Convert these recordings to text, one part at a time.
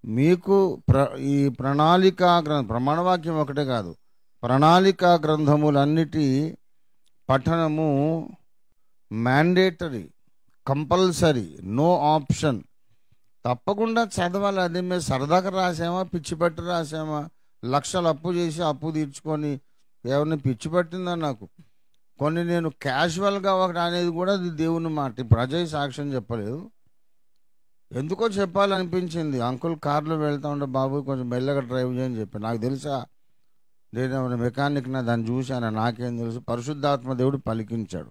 మీకు ఈ ప్రణాళికా ప్రమాణవాక్యం ఒకటే కాదు, ప్రణాళికా గ్రంథములన్నిటి పఠనము మ్యాండేటరీ, కంపల్సరీ, నో ఆప్షన్. తప్పకుండా చదవాలి. అది మేము సరదాగా రాసామా, పిచ్చి పట్టి రాసామా, లక్షలు అప్పు చేసి అప్పు తీర్చుకొని ఎవరిని పిచ్చి పట్టిందా నాకు. కొన్ని నేను క్యాజువల్గా ఒకటి అనేది కూడా అది దేవుని మాట. ఇప్పుడు అజయ్ సాక్ష్యం చెప్పలేదు, ఎందుకో చెప్పాలనిపించింది. అంకుల్ కార్లో వెళ్తా ఉంటే బాబు కొంచెం మెల్లగా డ్రైవ్ చేయని చెప్పి. నాకు తెలుసా, నేను మెకానిక్ నా దాన్ని చూశాను, నాకేం తెలుసు. పరిశుద్ధాత్మ దేవుడు పలికించాడు.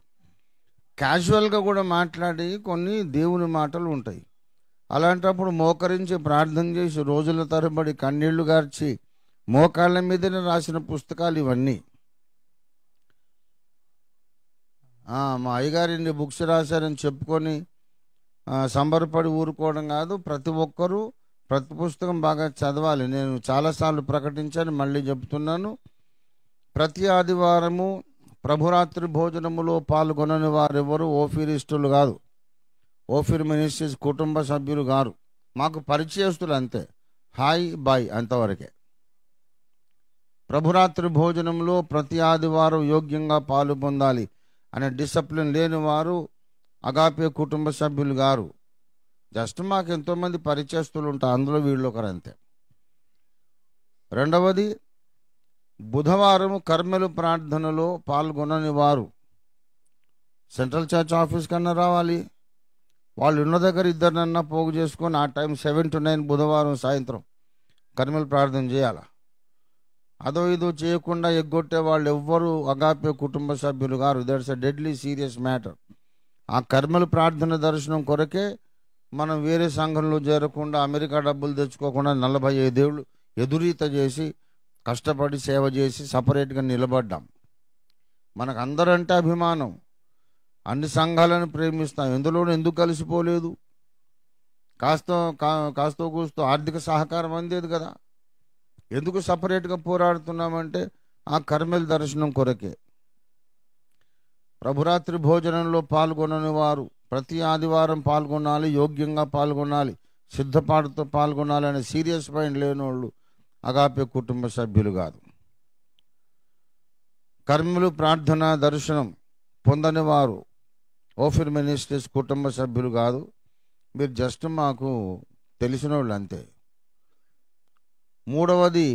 క్యాజువల్గా కూడా మాట్లాడి కొన్ని దేవుని మాటలు ఉంటాయి. అలాంటప్పుడు మోకరించి ప్రార్థన చేసి రోజుల తరబడి కన్నీళ్లు గార్చి మోకాళ్ళ మీదనే రాసిన పుస్తకాలు ఇవన్నీ. మా అయ్యగారిని బుక్స్ రాశారని చెప్పుకొని సంబరపడి ఊరుకోవడం కాదు. ప్రతి ఒక్కరూ ప్రతి పుస్తకం బాగా చదవాలి. నేను చాలాసార్లు ప్రకటించాను, మళ్ళీ చెప్తున్నాను. ప్రతి ఆదివారము ప్రభురాత్రి భోజనములో పాల్గొనని వారెవరు ఓఫీరిస్టులు కాదు, ఓఫీర్ మినిస్ట్రీస్ కుటుంబ సభ్యులు గారు. మాకు పరిచయస్తులు అంతే, హాయ్ బాయ్ అంతవరకే. ప్రభురాత్రి భోజనంలో ప్రతి ఆదివారం యోగ్యంగా పాలు పొందాలి అనే డిసిప్లిన్ లేని వారు అగాపే కుటుంబ సభ్యులు గారు. జస్ట్ మాకు ఎంతోమంది పరిచయస్తులు ఉంటారు, అందులో వీళ్ళు ఒకరు అంతే. రెండవది, బుధవారం కర్మెలు ప్రార్థనలో పాల్గొనని వారు సెంట్రల్ చర్చ్ ఆఫీస్ కన్నా రావాలి. వాళ్ళు ఉన్న దగ్గర ఇద్దరినన్నా పోగు చేసుకొని ఆ టైం 7 to 9 బుధవారం సాయంత్రం కర్మెలు ప్రార్థన చేయాలి. అదో ఇదో చేయకుండా ఎగ్గొట్టే వాళ్ళు ఎవ్వరూ అగాపే కుటుంబ సభ్యులు గారు. That's a deadly serious matter. ఆ కర్మెలు ప్రార్థన దర్శనం కొరకే మనం వేరే సంఘంలో చేరకుండా, అమెరికా డబ్బులు తెచ్చుకోకుండా 45 ఏళ్ళు ఎదురీత చేసి కష్టపడి సేవ చేసి సపరేట్గా నిలబడ్డాం. మనకు అందరంటే అభిమానం, అన్ని సంఘాలను ప్రేమిస్తాం, ఎందులోనూ ఎందుకు కలిసిపోలేదు. కాస్తో కూస్తో ఆర్థిక సహకారం అందేది కదా. ఎందుకు సపరేట్గా పోరాడుతున్నామంటే ఆ కర్మెల దర్శనం కొరకే. ప్రభురాత్రి భోజనంలో పాల్గొనని వారు ప్రతి ఆదివారం పాల్గొనాలి, యోగ్యంగా పాల్గొనాలి, సిద్ధపాటుతో పాల్గొనాలి అనే సీరియస్ మైండ్ లేనోళ్ళు అగాపే కుటుంబ సభ్యులు కాదు. కర్మెలు ప్రార్థన దర్శనం పొందని వారు ఓఫీర్ మినిస్ట్రీస్ కుటుంబ సభ్యులు కాదు. మీరు జస్ట్ మాకు తెలిసిన వాళ్ళు అంతే. మూడవది,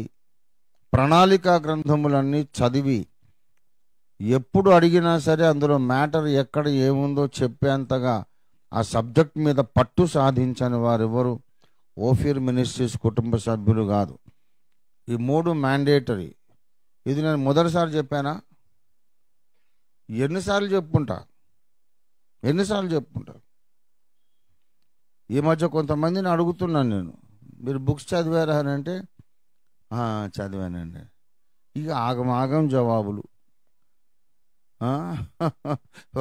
ప్రణాళికా గ్రంథములన్నీ చదివి ఎప్పుడు అడిగినా సరే అందులో మ్యాటర్ ఎక్కడ ఏముందో చెప్పేంతగా ఆ సబ్జెక్ట్ మీద పట్టు సాధించని వారెవరు ఓఫీర్ మినిస్ట్రీస్ కుటుంబ సభ్యులు కాదు. ఈ 3 మ్యాండేటరీ. ఇది నేను మొదటిసారి చెప్పానా? ఎన్నిసార్లు చెప్పుకుంటా. ఈ మధ్య కొంతమందిని అడుగుతున్నాను నేను, మీరు బుక్స్ చదివారా అని అంటే చదివానండి. ఇక ఆగం జవాబులు.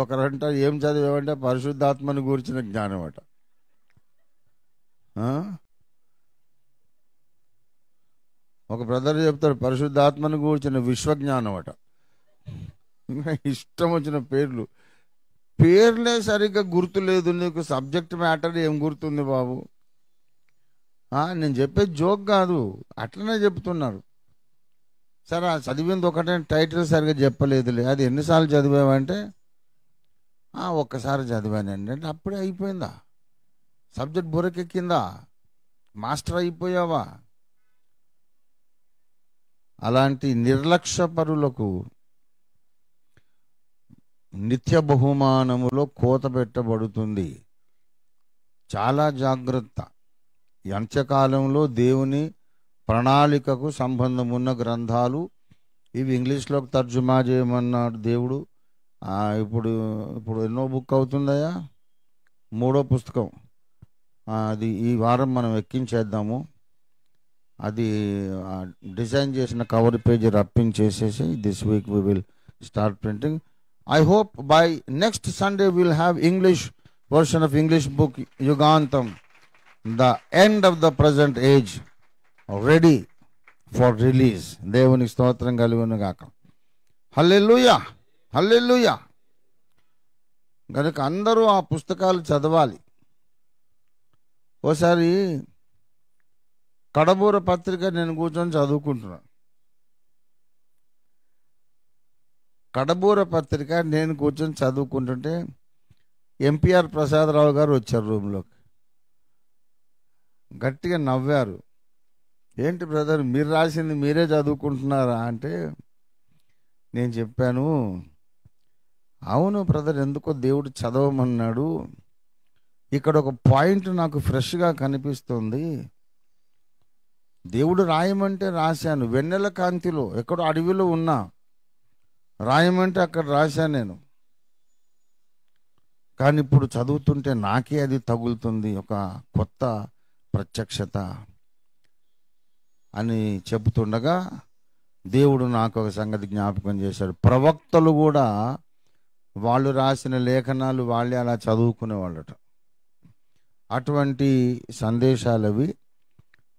ఒకరంట ఏం చదివామంటే పరిశుద్ధాత్మని గురించిన జ్ఞానం అట. ఒక బ్రదర్ చెప్తాడు పరిశుద్ధాత్మని గురించిన విశ్వజ్ఞానం అట. ఇంకా ఇష్టం వచ్చిన పేర్లే సరిగ్గా గుర్తులేదు. నీకు సబ్జెక్ట్ మ్యాటర్ ఏం గుర్తుంది బాబు? నేను చెప్పే జోక్ కాదు, అట్లనే చెప్తున్నారు. సరే చదివింది ఒకటే, టైటిల్ సరిగ్గా చెప్పలేదులే. అది ఎన్నిసార్లు చదివావంటే ఒక్కసారి చదివానండి అంటే అప్పుడే అయిపోయిందా? సబ్జెక్ట్ బుర్రకెక్కిందా? మాస్టర్ అయిపోయావా? అలాంటి నిర్లక్ష్యపరులకు నిత్య బహుమానములో కోత పెట్టబడుతుంది. చాలా జాగ్రత్త. ఈ అంత్యకాలంలో దేవుని ప్రణాళికకు సంబంధం ఉన్న గ్రంథాలు ఇవి ఇంగ్లీష్లోకి తర్జుమా చేయమన్నాడు దేవుడు. ఇప్పుడు ఎన్నో బుక్ అవుతుందయా? 3వ పుస్తకం. అది ఈ వారం మనం ఎక్కించేద్దాము. అది డిజైన్ చేసిన కవర్ పేజీ రప్పించేసేసి this week we will start printing. I hope by next Sunday we'll have English version of English book Yugantam, the end of the present age, ready for release. దేవుని స్తోత్రం కలుగును గాక. హల్లెలూయా, హల్లెలూయా. కనుక అందరూ ఆ పుస్తకాలు చదవాలి. ఓసారి కడబూర పత్రిక నేను కూర్చొని చదువుకుంటున్నా. కడబూర పత్రిక నేను కూర్చొని చదువుకుంటుంటే ఎంపీఆర్ ప్రసాదరావు గారు వచ్చారు రూమ్లోకి. గట్టిగా నవ్వారు. ఏంటి బ్రదర్, మీరు రాసింది మీరే చదువుకుంటున్నారా అంటే నేను చెప్పాను, అవును బ్రదర్, ఎందుకో దేవుడు చదవమన్నాడు. ఇక్కడ ఒక పాయింట్ నాకు ఫ్రెష్గా కనిపిస్తుంది. దేవుడు రాయమంటే రాశాను. వెన్నెల కాంతిలో ఎక్కడో అడవిలో ఉన్నా, రాయమంటే అక్కడ రాశాను నేను. కానీ ఇప్పుడు చదువుతుంటే నాకే అది తగులుతుంది, ఒక కొత్త ప్రత్యక్షత అని చెబుతుండగా దేవుడు నాకు ఒక సంగతి జ్ఞాపకం చేశాడు. ప్రవక్తలు కూడా వాళ్ళు రాసిన లేఖనాలు వాళ్ళే అలా చదువుకునేవాళ్ళట. అటువంటి సందేశాలు అవి.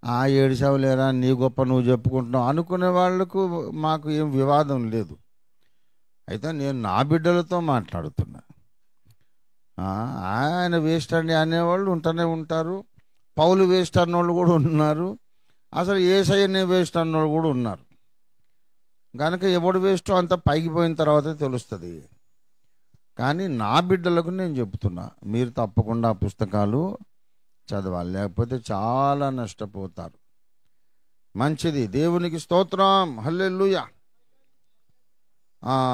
ఆ ఏడిసావులేరా, నీ గొప్ప నువ్వు చెప్పుకుంటున్నావు అనుకునే వాళ్లకు మాకు ఏం వివాదం లేదు. అయితే నేను నా బిడ్డలతో మాట్లాడుతున్నా. ఆయన వేస్ట్ అండి అనేవాళ్ళు ఉంటూనే ఉంటారు. పౌలు వేస్ట్ అన్నోళ్ళు కూడా ఉన్నారు. అసలు యేసయ్యనే వేస్ట్ అన్నోళ్ళు కూడా ఉన్నారు. కనుక ఎవడు వేస్టో అంత పైకి పోయిన తర్వాతే తెలుస్తుంది. కానీ నా బిడ్డలకు నేను చెప్తున్నా, మీరు తప్పకుండా ఆ పుస్తకాలు చదవాలి, లేకపోతే చాలా నష్టపోతారు. మంచిది, దేవునికి స్తోత్రం, హల్లెలూయా.